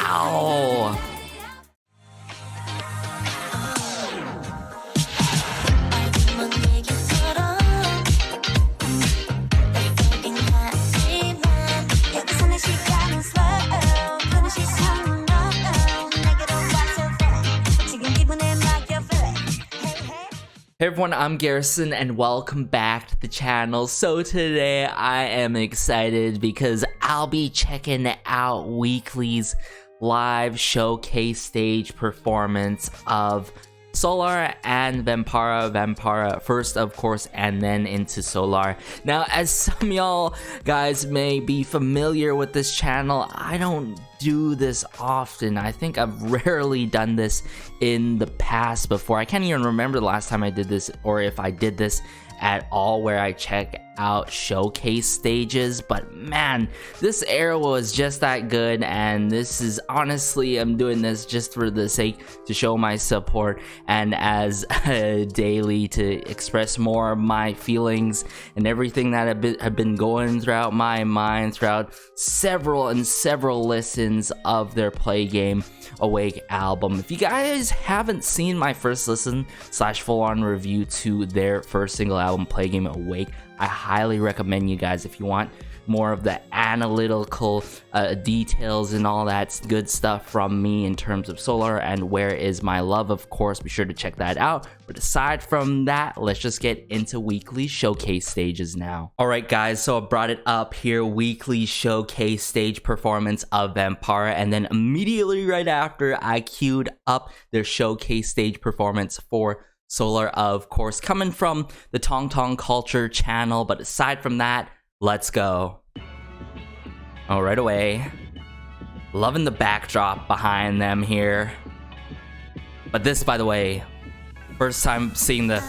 Wow. Hey everyone, I'm Garrison and welcome back to the channel. So today I am excited because I'll be checking out Weekly's live showcase stage performance of Solar and Vampara first, of course, and then into Solar. Now, as some y'all guys may be familiar with this channel, I don't do this often. I think I've rarely done this in the past before. I can't even remember the last time I did this, or if I did this at all, where I check out showcase stages. But man, this era was just that good, and this is honestly, I'm doing this just for the sake to show my support and as daily to express more of my feelings and everything that have been going throughout my mind throughout several listens of their Play Game Awake album. If you guys haven't seen my first listen / full-on review to their first single album, Play Game Awake, I highly recommend you guys, if you want more of the analytical details and all that good stuff from me in terms of Solar and Where Is My Love, of course, be sure to check that out. But aside from that, let's just get into Weekly showcase stages now. Alright guys, so I brought it up here, Weekly showcase stage performance of Vampara, and then immediately right after I queued up their showcase stage performance for Solar, of course, coming from the Tong Tong Culture channel. But aside from that, let's go. Oh, right away. Loving the backdrop behind them here. But this, by the way, first time seeing the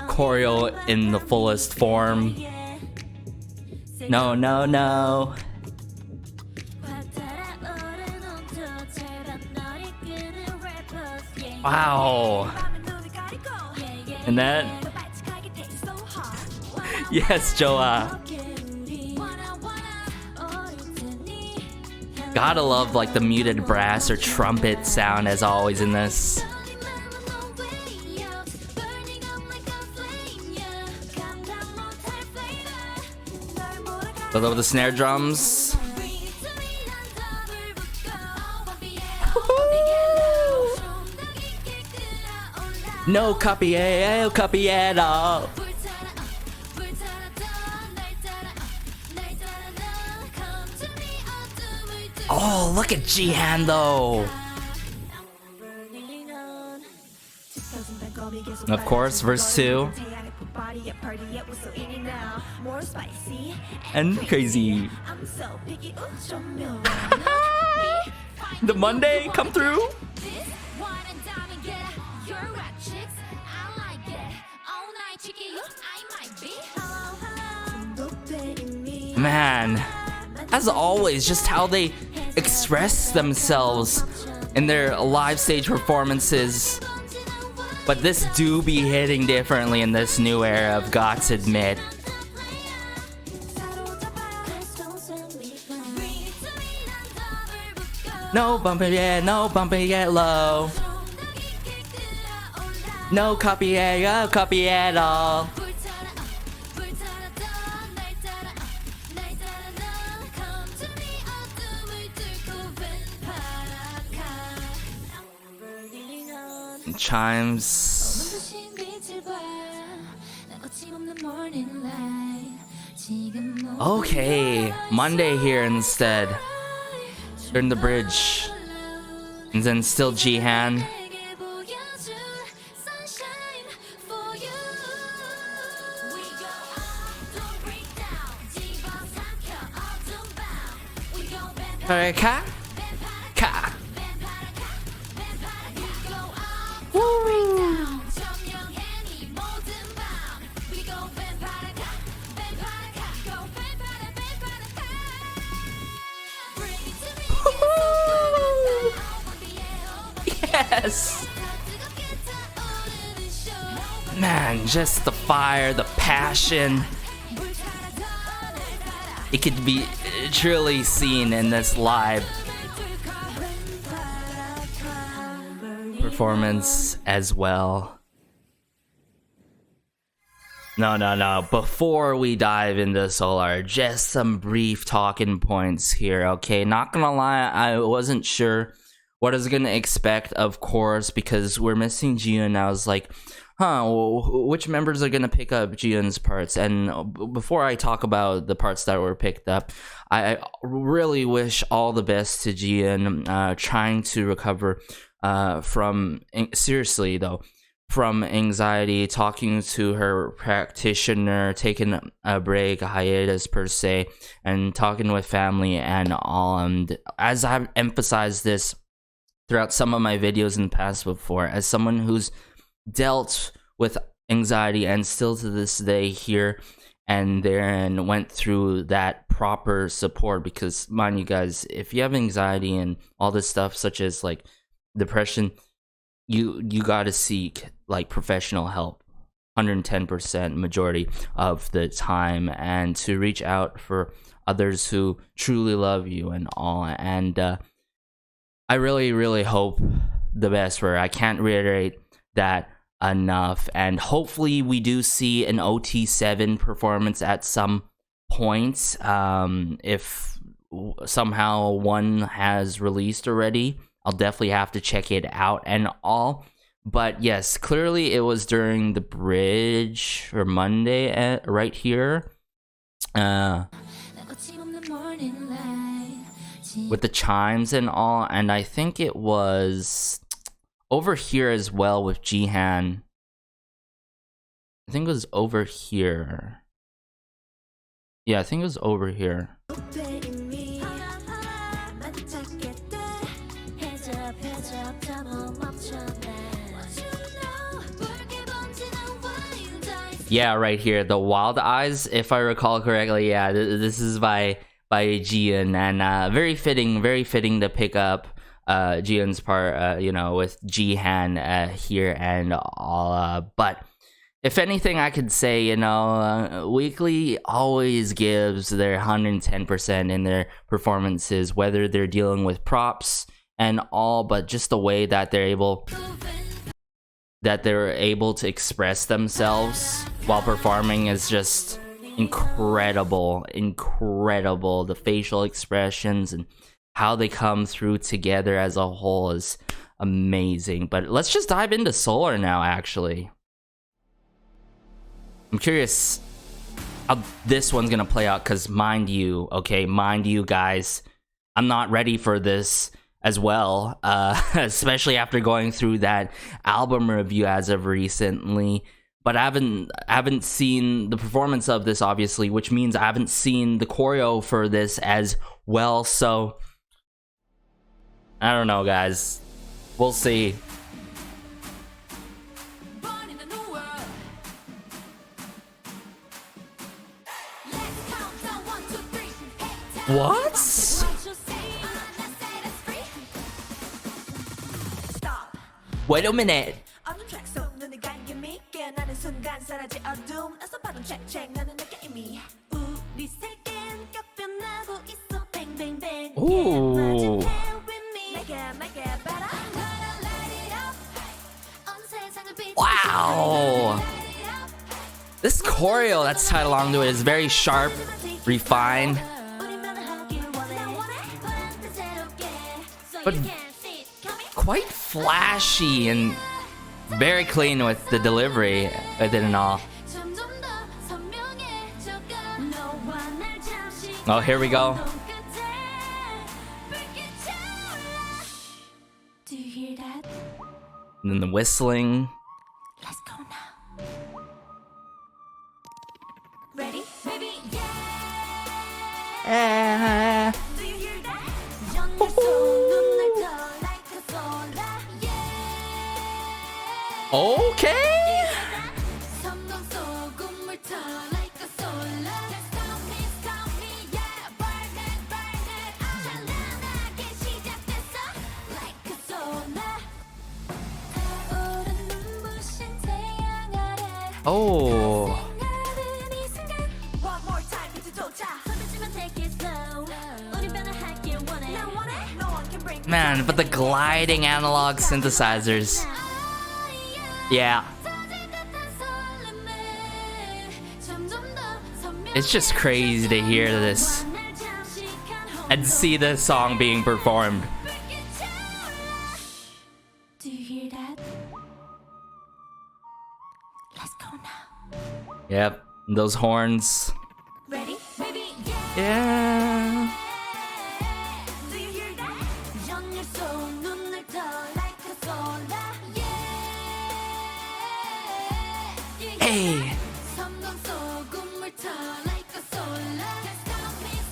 choreo in the fullest form. No, no, no. Wow. And then yes, Joa. Gotta love like the muted brass or trumpet sound as always in this. I love the snare drums. No copy at all. Oh, look at Jihan though. And of course, verse 2. And crazy. The Monday come through. Man, as always, just how they express themselves in their live stage performances. But this do be hitting differently in this new era, I've got to admit. No bumping yet, no bumping yet low. No copy at all. Chimes. Okay, Monday here instead. Turn the bridge. And then still Jihan. Ka. Yes! Man, just the fire, the passion. it could be truly seen in this live performance as well. No. Before we dive into Solar, just some brief talking points here, okay? Not gonna lie, I wasn't sure what I was gonna expect, of course, because we're missing Jiun. I was like, which members are gonna pick up Jiun's parts? And before I talk about the parts that were picked up, I really wish all the best to Jiun, trying to recover from, seriously though, from anxiety, talking to her practitioner, taking a break, a hiatus per se, and talking with family and all. And as I've emphasized this throughout some of my videos in the past before, as someone who's dealt with anxiety and still to this day here and there and went through that proper support, because mind you guys, if you have anxiety and all this stuff such as like depression, you gotta seek like professional help 110% majority of the time, and to reach out for others who truly love you and all. And I really hope the best for her. I can't reiterate that enough, and hopefully we do see an OT7 performance at some point. If somehow one has released already, I'll definitely have to check it out and all. But yes, clearly it was during the bridge or Monday right here, with the chimes and all. And I think it was over here as well with Jihan. I think it was over here. Yeah, I think it was over here. Yeah, right here, the Wild Eyes, if I recall correctly. Yeah, this is by Jian, and very fitting to pick up Jian's part, you know, with Jihan here and all. But if anything, I could say, you know, Weeekly always gives their 110% in their performances, whether they're dealing with props and all, but just the way that they're able to express themselves while performing is just incredible. The facial expressions and how they come through together as a whole is amazing. But let's just dive into Solar now, actually. I'm curious how this one's gonna play out, because mind you guys, I'm not ready for this as well, especially after going through that album review as of recently. But I haven't seen the performance of this, obviously, which means I haven't seen the choreo for this as well. So I don't know, guys. We'll see. What? Wait a minute. Ooh. Wow. This choreo that's tied along to it is very sharp, refined, but quite flashy and very clean with the delivery with it and all. Oh, here we go. And then the whistling. Let's go now. Ready? Baby, yeah. Do you hear that? Okay. Oh. Man, but the gliding analog synthesizers. Yeah. It's just crazy to hear this and see this song being performed. Do you hear that? Let's go now. Yep, those horns. Ready? Baby, Yeah. Do you hear that? 연일소 눈을 떠 like a solar. Yeah. Hey. 섬광 소금을 터 like a solar.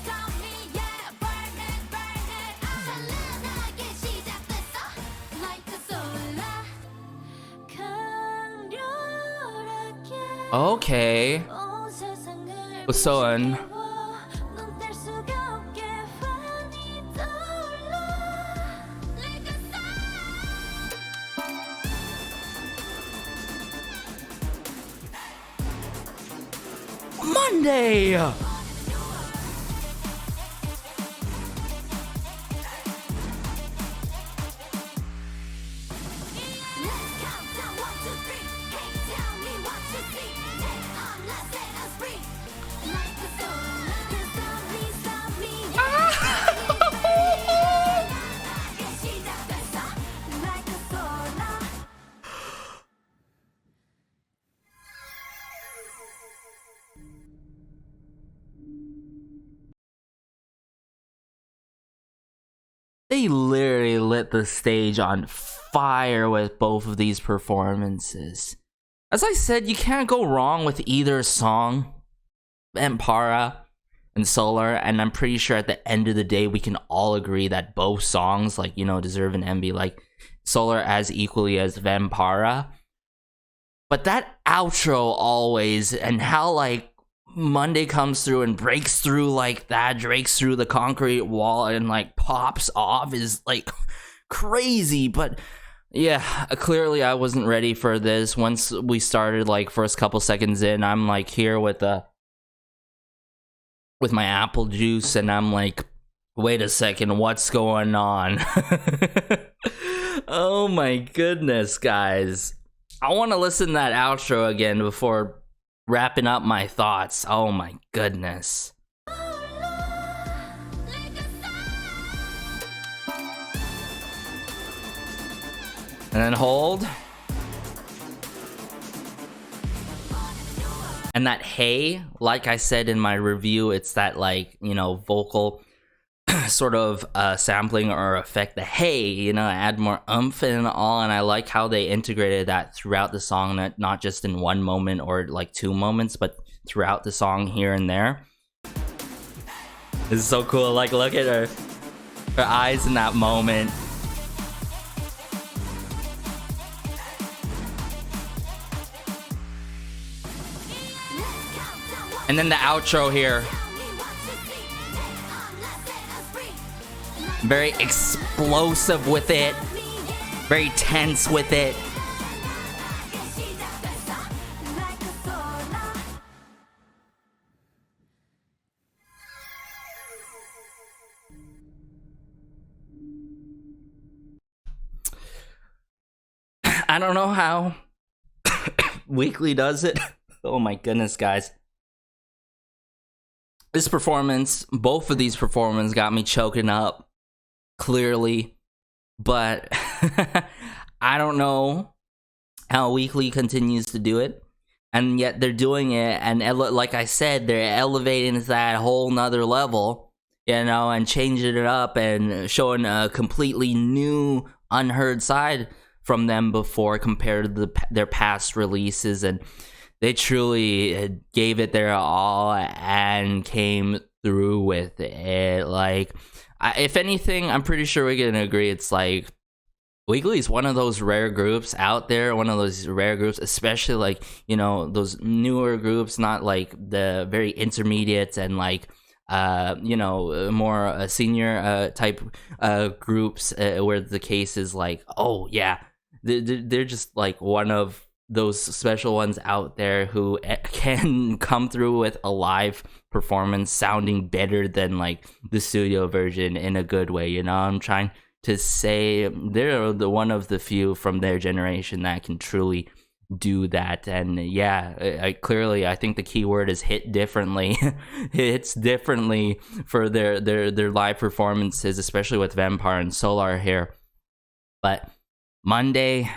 Stop me, yeah. Burn it. 찬란하게 시작됐어 like a solar. 강렬하게 Okay. 온 세상을 우선 눈뗄 수가 없게 환히 떠올라 like a Monday. Let's count down 1, 2, 3. Hey, tell me what you see. Take on, let's set us free. Like a solar, can't stop me. 찬란하게 시작됐어. Like a solar. They literally lit the stage on fire with both of these performances. As I said, you can't go wrong with either song, Vampara and Solar, and I'm pretty sure at the end of the day we can all agree that both songs, like, you know, deserve an envy, like Solar as equally as Vampara. But that outro always, and how like Monday comes through and breaks through like that, breaks through the concrete wall and like pops off is like crazy. But yeah, clearly I wasn't ready for this. Once we started, like first couple seconds in, I'm like here with my apple juice and I'm like, wait a second, what's going on? Oh my goodness, guys. I want to listen to that outro again before wrapping up my thoughts. Oh my goodness. And then hold. And that hey, like I said in my review, it's that like, you know, vocal sort of sampling or effect. The hey, you know, add more oomph and all, and I like how they integrated that throughout the song, not just in one moment or like two moments, but throughout the song here and there. This is so cool. Like, look at her eyes in that moment. And then the outro here. Very explosive with it. Very tense with it. I don't know how Weeekly does it. Oh my goodness, guys. This performance, both of these performances got me choking up, clearly. But I don't know how Weeekly continues to do it. And yet they're doing it, and like I said, they're elevating to that whole nother level, you know, and changing it up and showing a completely new, unheard side from them before compared to their past releases. And they truly gave it their all and came through with it. Like, if anything, I'm pretty sure we're gonna agree, it's like Weeekly is one of those rare groups out there, one of those rare groups, especially like, you know, those newer groups, not like the very intermediate and like you know, more senior type groups where the case is like, oh yeah, they're just like one of those special ones out there who can come through with a live performance sounding better than like the studio version in a good way, you know. I'm trying to say they're the one of the few from their generation that can truly do that. And yeah, I think the key word is hit differently. Hits differently for their live performances, especially with Vampire and Solar here. But Monday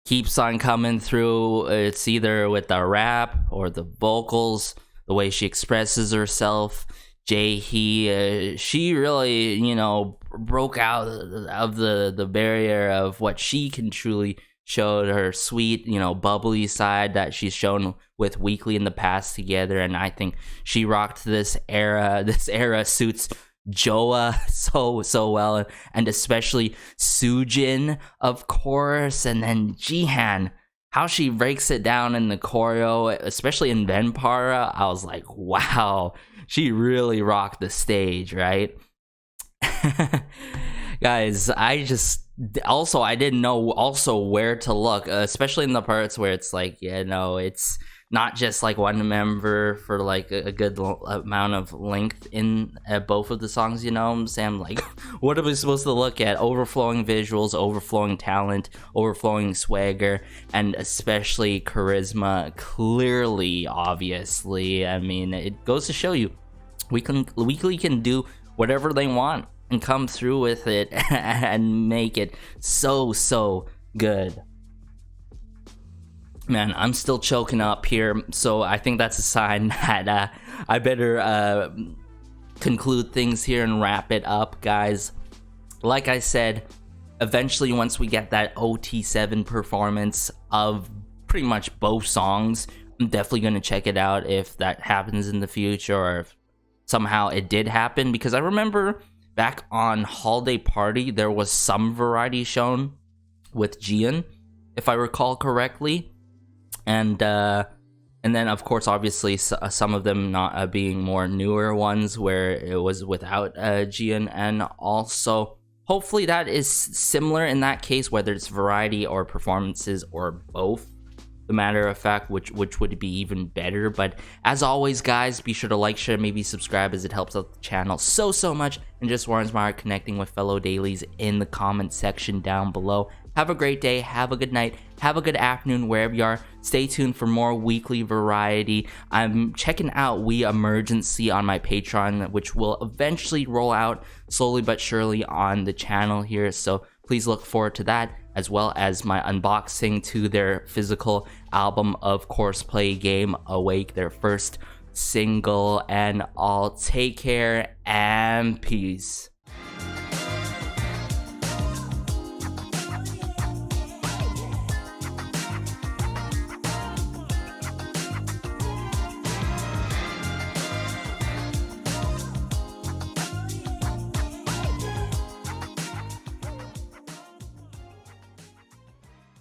keeps on coming through. It's either with the rap or the vocals, the way she expresses herself. Jaehee, she really, you know, broke out of the barrier of what she can truly show, her sweet, you know, bubbly side that she's shown with Weeekly in the past together. And I think she rocked this era. This era suits Joa so well, and especially Soojin, of course, and then Jihan. How she breaks it down in the choreo, especially in Vampara, I was like, wow, she really rocked the stage, right? Guys, I didn't know also where to look, especially in the parts where it's like, you know, it's not just like one member for like a good amount of length in both of the songs, you know what I'm saying? Like, what are we supposed to look at? Overflowing visuals, overflowing talent, overflowing swagger, and especially charisma. Clearly, obviously, I mean, it goes to show you, Weeekly can do whatever they want and come through with it and make it so good. Man, I'm still choking up here, so I think that's a sign that I better conclude things here and wrap it up, guys. Like I said, eventually once we get that OT7 performance of pretty much both songs, I'm definitely going to check it out if that happens in the future, or if somehow it did happen, because I remember back on Holiday Party there was some variety shown with Jian, if I recall correctly. And then, of course, obviously, some of them not being more newer ones where it was without Jian. And also, hopefully that is similar in that case, whether it's variety or performances or both. The matter of fact, which would be even better. But as always, guys, be sure to like, share, maybe subscribe, as it helps out the channel so much and just warms my heart connecting with fellow dailies in the comment section down below. Have a great day, have a good night, have a good afternoon wherever you are. Stay tuned for more weekly variety. I'm checking out We Emergency on my Patreon, which will eventually roll out slowly but surely on the channel here, so please look forward to that, as well as my unboxing to their physical album, of course, Play Game Awake, their first single. And all, take care and peace.